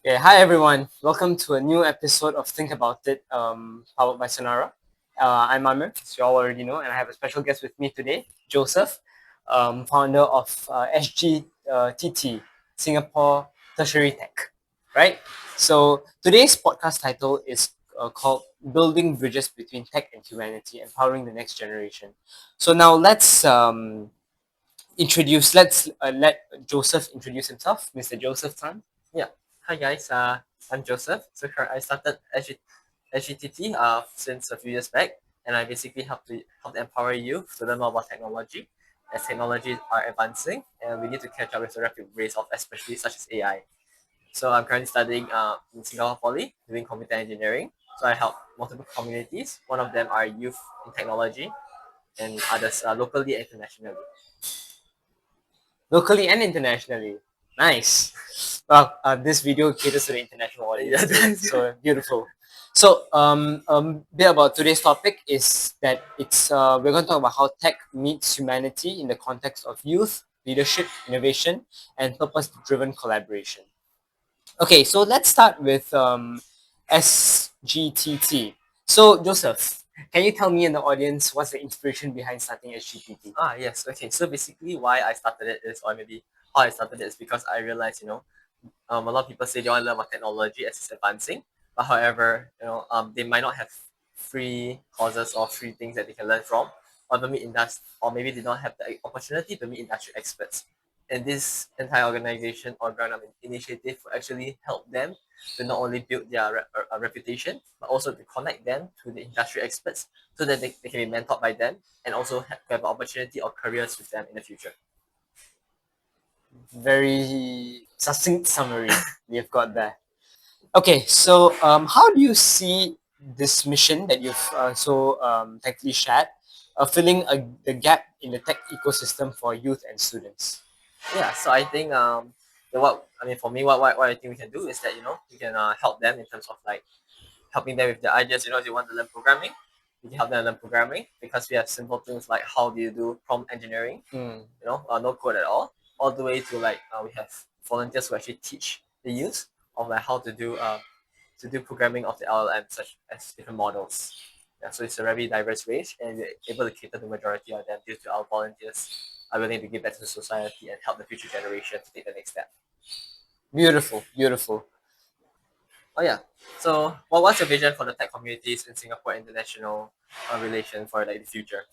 Yeah, hi everyone. Welcome to a new episode of Think About It, powered by Sonara. I'm Amir, as you all already know, and I have a special guest with me today, Joseph, founder of SGTT, Singapore Tertiary Tech. Right. So today's podcast title is called "Building Bridges Between Tech and Humanity: Empowering the Next Generation." So now let Joseph introduce himself, Mr. Joseph Tan. Yeah. Hi guys. I'm Joseph. I started SGTT since a few years back, and I basically help empower youth to learn more about technology, as technologies are advancing, and we need to catch up with the rapid race of especially such as AI. So I'm currently studying in Singapore Poly, doing computer engineering. So I help multiple communities. One of them are youth in technology, and others locally and internationally. Locally and internationally. Nice. Well, this video caters to the international audience Yeah, too. So beautiful. So, bit about today's topic is that we're going to talk about how tech meets humanity in the context of youth, leadership, innovation, and purpose-driven collaboration. Okay, so let's start with SGTT. So, Joseph, can you tell me and the audience what's the inspiration behind starting SGTT? Yes. Okay. So basically, why I started it is, or maybe how I started it is because I realized, a lot of people say they want to learn about technology as it's advancing, but however, they might not have free courses or free things that they can learn from, or or maybe they don't have the opportunity to meet industry experts. And this entire organization or ground-up initiative will actually help them to not only build their reputation, but also to connect them to the industry experts so that they can be mentored by them and also have an opportunity or careers with them in the future. Very succinct summary you've got there. Okay, so how do you see this mission that you've thankfully shared, filling the gap in the tech ecosystem for youth and students? Yeah, so I think what I mean for me, what I think we can do is that we can help them in terms of like helping them with their ideas. If they want to learn programming, we can help them learn programming because we have simple things like how do you do prompt engineering, Mm, no code at all the way to like we have volunteers who actually teach the youth of like how to do programming of the LLM such as different models. Yeah, so it's a very diverse range, and we're able to cater to the majority of them due to our volunteers are willing to give back to the society and help the future generation to take the next step. beautiful, beautiful. Oh yeah. So, what's your vision for the tech communities in Singapore international relation for like the future?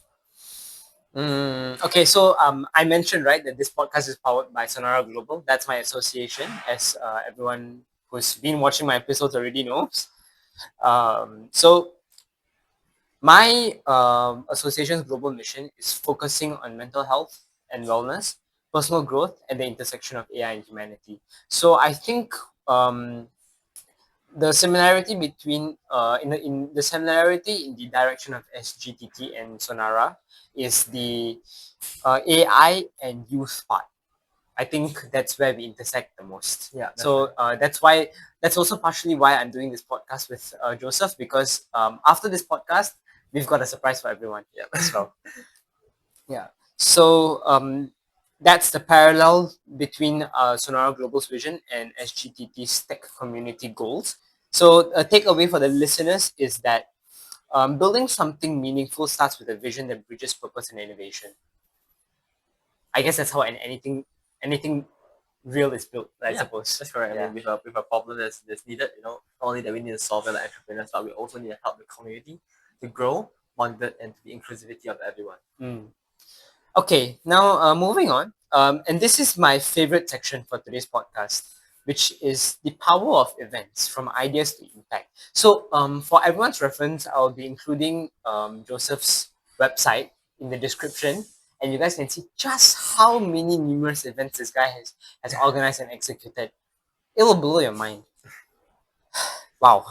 Okay, so I mentioned right that this podcast is powered by Sonara Global. That's my association, as everyone who's been watching my episodes already knows. So my association's global mission is focusing on mental health and wellness, personal growth, and the intersection of AI and humanity. So I think the similarity between in the similarity in the direction of SGTT and Sonara is the AI and youth part. I think that's where we intersect the most. Yeah, that's right. So that's also partially why I'm doing this podcast with Joseph, because after this podcast, we've got a surprise for everyone. Yeah. As well. Yeah. So that's the parallel between Sonora Global's vision and SGTT's tech community goals. So a takeaway for the listeners is that building something meaningful starts with a vision that bridges purpose and innovation. I guess that's how anything real is built, I Yeah, suppose. that's correct. I Yeah. mean, with a problem that's needed, not only that we need to solve it like entrepreneurs, but we also need to help the community to grow, bonded, and to the inclusivity of everyone. Mm. Okay, now moving on. And this is my favorite section for today's podcast, which is the power of events from ideas to impact. So, for everyone's reference, I'll be including Joseph's website in the description, and you guys can see just how many numerous events this guy has organized and executed. It will blow your mind. Wow.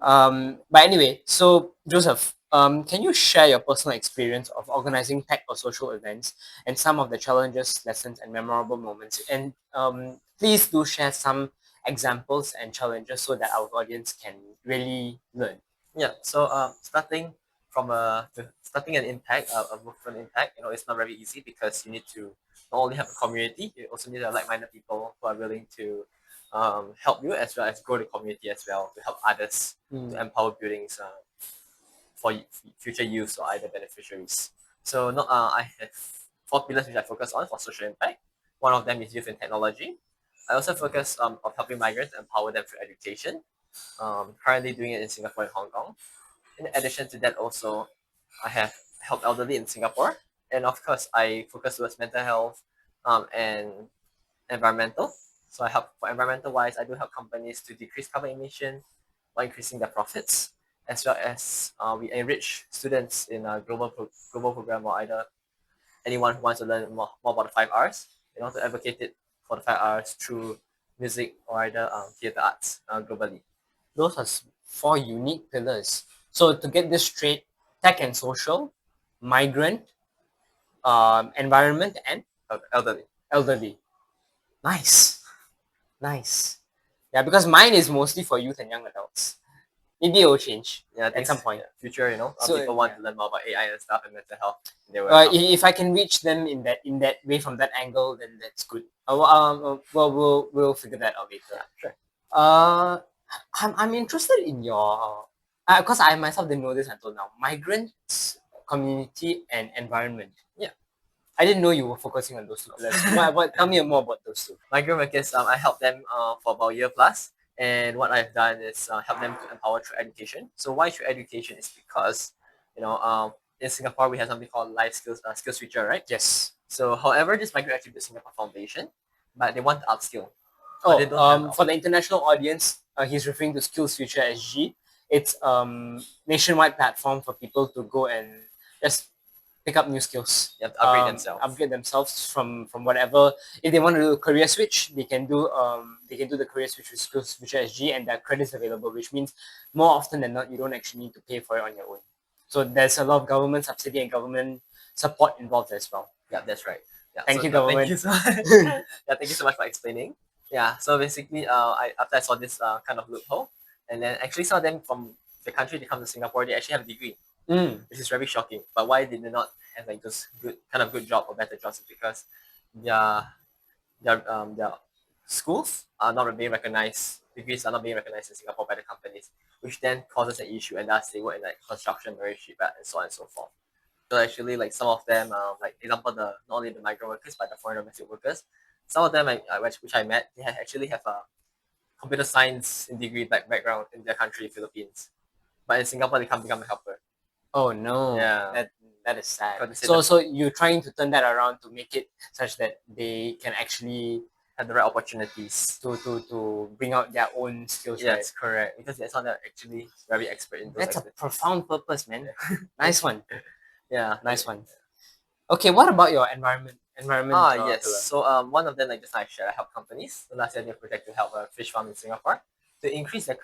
But anyway, so Joseph, can you share your personal experience of organizing tech or social events and some of the challenges, lessons, and memorable moments? And please do share some examples and challenges so that our audience can really learn. Yeah. So starting an impact, a movement impact, it's not very easy because you need to not only have a community, you also need to have like-minded people who are willing to help you as well as grow the community as well to help others to empower buildings for future use or either beneficiaries. So no, I have 4 pillars which I focus on for social impact. One of them is youth and technology. I also focus on helping migrants empower them through education. Currently doing it in Singapore and Hong Kong. In addition to that, also I have helped elderly in Singapore, and of course I focus towards mental health and environmental. So I help for environmental wise, I do help companies to decrease carbon emission while increasing their profits, as well as we enrich students in a global program or either anyone who wants to learn more about the 5 Rs, to advocate it for the 5 Rs through music or either theatre arts globally. Those are 4 unique pillars. So to get this straight, tech and social, migrant, environment, and Elderly. elderly. Nice, nice. Yeah, because mine is mostly for youth and young adults. Maybe it will change Yeah, at some point. future, So people want to learn more about AI and stuff and mental health. They will if I can reach them in that way from that angle, then that's good. Well, we'll figure that out later. yeah, sure. I'm interested in your because I myself didn't know this until now. Migrants, community, and environment. Yeah. I didn't know you were focusing on those 2 pillars. Tell me more about those 2. Migrant workers, I helped them for about a year plus, and what I've done is help them to empower through education. So why through education is because, in Singapore we have something called life skills future, right? Yes. So, however, this migrant actually builds Singapore foundation, but they want to upskill. But they don't have For the international audience, he's referring to Skills Future SG. It's nationwide platform for people to go and just pick up new skills. You have to upgrade themselves. Upgrade themselves from whatever. If they want to do a career switch, they can do the career switch with Skills Future SG, and there are credits available, which means more often than not you don't actually need to pay for it on your own. So there's a lot of government subsidy and government support involved as well. Yeah, that's right. Yeah, Thank you, government. Thank you so much. Yeah, thank you so much for explaining. Yeah, so basically, after I saw this kind of loophole, and then actually some of them from the country they come to Singapore, they actually have a degree, which is very shocking. But why they did not have like those good job or better jobs is because their schools are not being recognized, degrees are not being recognized in Singapore by the companies, which then causes an issue, and thus they work in like construction, marine ship, and so on and so forth. So actually, like some of them, like example, not only the migrant workers but the foreign domestic workers, some of them which I met, they actually have a computer science degree background in their country, Philippines, but in Singapore they can't become a helper. Oh no! Yeah. That is sad. Got to say So you're trying to turn that around to make it such that they can actually have the right opportunities. to bring out their own skills. Yes, correct. Because they're not actually very expert in those. That's a profound purpose, man. Nice one. Yeah, Nice one. Okay, what about your environment? Yes. Pillar? So one of them, like just I shared, I help companies. So last year, I did a project to help a fish farm in Singapore to increase their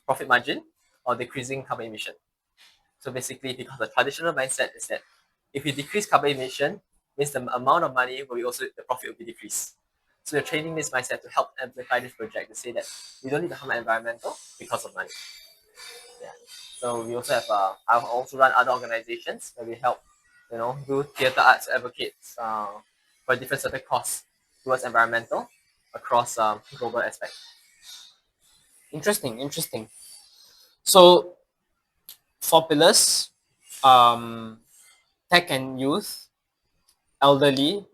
profit margin or decreasing carbon emission. So basically, because the traditional mindset is that if you decrease carbon emission, means the amount of money will be also the profit will be decreased. So you're training this mindset to help amplify this project to say that we don't need to harm environmental because of money. Yeah. So we also have I've also run other organizations where we help, do theatre arts advocates for different certain causes towards environmental across global aspect. Interesting. So 4 pillars: tech and youth, elderly,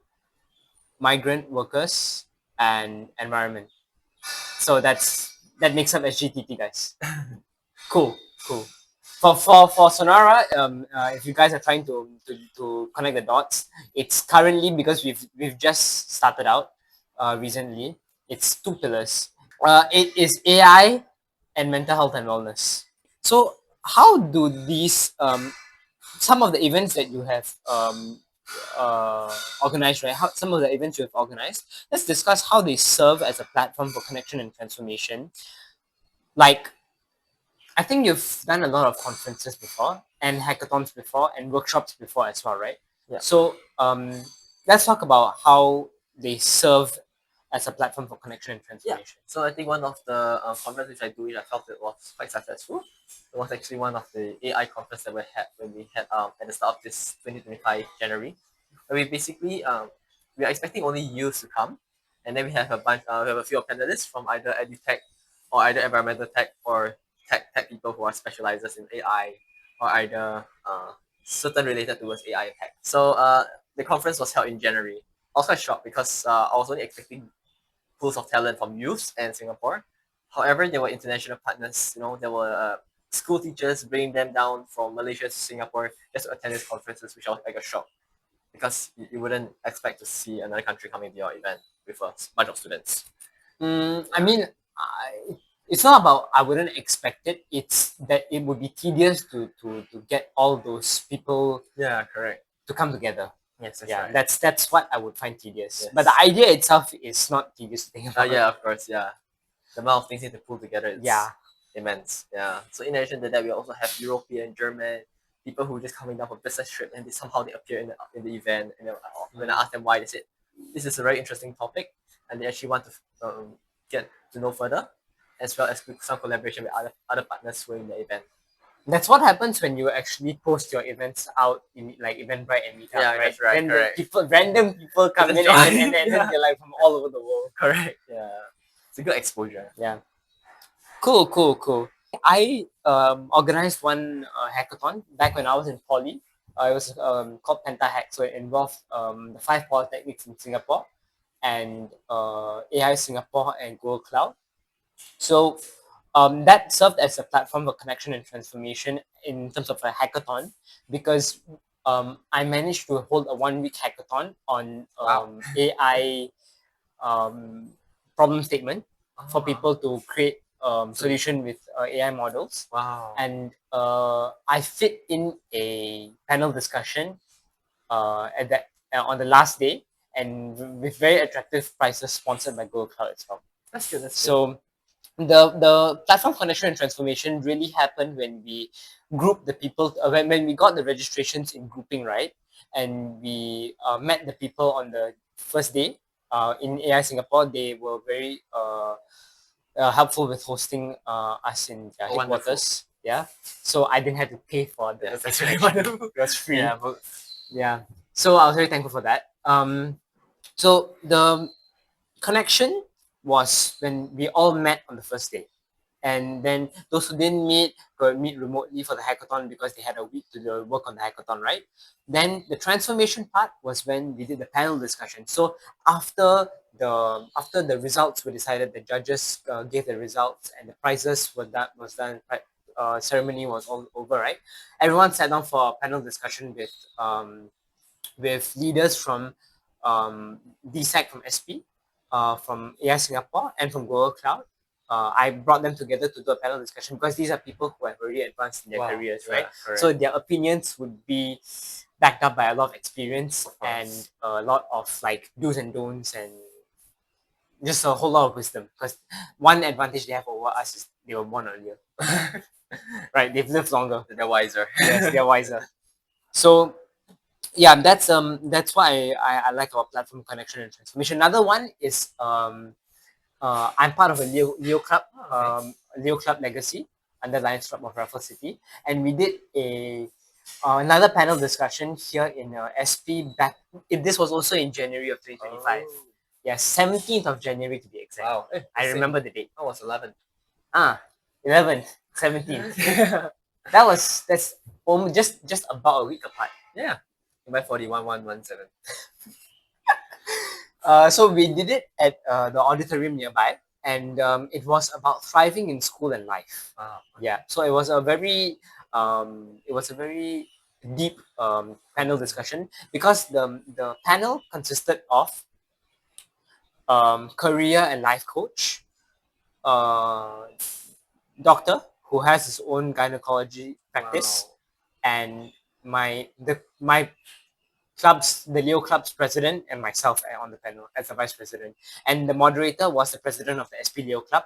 migrant workers, and environment. So that makes up SGTT, guys. Cool. For Sonara, if you guys are trying to connect the dots, it's currently because we've just started out recently. It's 2 pillars. It is AI and mental health and wellness. So how do these some of the events that you have organized, right? Some of the events you have organized. Let's discuss how they serve as a platform for connection and transformation. Like, I think you've done a lot of conferences before, and hackathons before, and workshops before as well, right? Yeah. So let's talk about how they serve as a platform for connection and transformation. Yeah. So I think one of the conferences which I do, which I felt it was quite successful. It was actually one of the AI conference that we had at the start of this 2025 January. Where we basically we are expecting only youth to come, And then we have we have a few panelists from either edutech or either environmental tech or tech people who are specializers in AI or either certain related towards AI and tech. So the conference was held in January. I was quite shocked because I was only expecting pools of talent from youths and Singapore. However, there were international partners. There were school teachers bringing them down from Malaysia to Singapore just to attend these conferences, which I was like a shock because you wouldn't expect to see another country coming to your event with a bunch of students. I mean, it's not about I wouldn't expect it. It's that it would be tedious to get all those people Yeah, correct. to come together. Yes, that's Yeah, right. that's what I would find tedious. Yes. But the idea itself is not tedious to think about. Yeah, of course, yeah. The amount of things you need to pull together is Yeah. immense. Yeah. So in addition to that, we also have European, German people who just coming down for business trip and somehow they appear in the event. And when I asked them why, they said this is a very interesting topic, and they actually want to get to know further, as well as some collaboration with other partners who are in the event. That's what happens when you actually post your events out in like Eventbrite and Meetup, Yeah, right? that's right, Then correct. random people come in Just and join. then they're like from all over the world. Correct. Yeah. It's a good exposure. Yeah. Cool. I organized one hackathon back when I was in poly. It was called Penta Hack, so it involved the 5 polytechnics in Singapore and AI Singapore and Google Cloud. So that served as a platform for connection and transformation in terms of a hackathon because I managed to hold a 1 week hackathon on Wow. AI problem statement for people to create solution with AI models. Wow. And I fit in a panel discussion at that on the last day and with very attractive prices sponsored by Google Cloud as well. That's good. So the platform connection and transformation really happened when we grouped the people when we got the registrations in grouping, right, and we met the people on the first day in AI Singapore. They were very helpful with hosting us in their Wonderful. headquarters. Yeah, so I didn't have to pay for the Yes, that's very wonderful. it was free. Yeah, but Yeah, so I was very thankful for that. So the connection was when we all met on the first day. And then those who didn't meet could meet remotely for the hackathon because they had a week to work on the hackathon, right? Then the transformation part was when we did the panel discussion. So after the results were decided, the judges gave the results and the prizes was done. Ceremony was all over, right? Everyone sat down for a panel discussion with leaders from DSEC from SP, from AI Singapore, and from Google Cloud. I brought them together to do a panel discussion because these are people who have already advanced in their careers, right? So their opinions would be backed up by a lot of experience and a lot of like do's and don'ts and just a whole lot of wisdom. Because one advantage they have over us is they were born earlier, right? They've lived longer. they're wiser. Yes, they're wiser. So yeah, that's why I like our platform connection and transformation. Another one is I'm part of a Leo Club, Leo Club Legacy under Lions Club of Raffles City, and we did another panel discussion here in SP back. This was also in January of 2025. Oh. Yeah, 17th of January to be exact. Wow. I remember the date. I was 11. 11th, 17th. That's almost just about a week apart. Yeah. By 41117. So we did it at the auditorium nearby, and it was about thriving in school and life. Wow. Yeah, so it was a very deep panel discussion because the panel consisted of career and life coach, doctor who has his own gynecology practice, and my club's the Leo Club's president and myself on the panel as the vice president. And the moderator was the president of the SP Leo Club.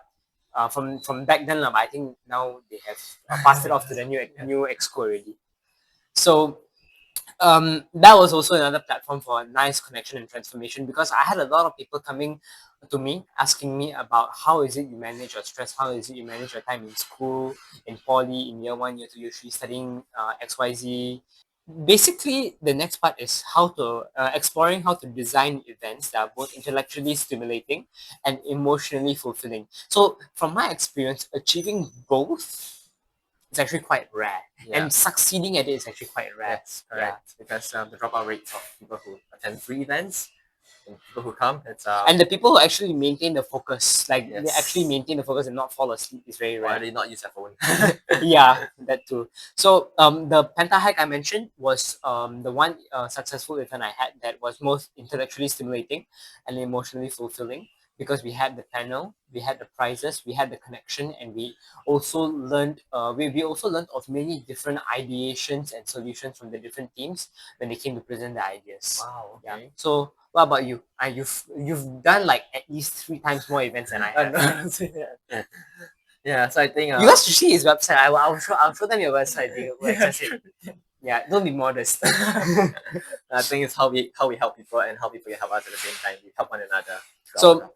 From back then, I think now they have passed it off to the new exco already. So that was also another platform for a nice connection and transformation because I had a lot of people coming to me asking me about how is it you manage your stress, how is it you manage your time in school, in poly, in year 1, year 2, year 3, studying XYZ. basically the next part is how to exploring how to design events that are both intellectually stimulating and emotionally fulfilling. So from my experience, achieving both is actually quite rare, and succeeding at it is actually quite rare. Yes, correct. Because the dropout rates of people who attend free events and people who come, it's And the people who actually maintain the focus, like they Yes. actually maintain the focus and not fall asleep, is very why rare. they not use their phone? Yeah, that too. So the penta I mentioned was the one successful event I had that was most intellectually stimulating and emotionally fulfilling, because we had the panel, we had the prizes, we had the connection, and we also learned we also learned of many different ideations and solutions from the different teams when they came to present their ideas. Wow. Yeah. Okay. So what about you? You've done like at least 3 times more events than I have. Yeah. So I think You guys should see his website. I'll show them your website. They will access it. Yeah, don't be modest. I think it's how we help people and how people can help us at the same time. We help one another. So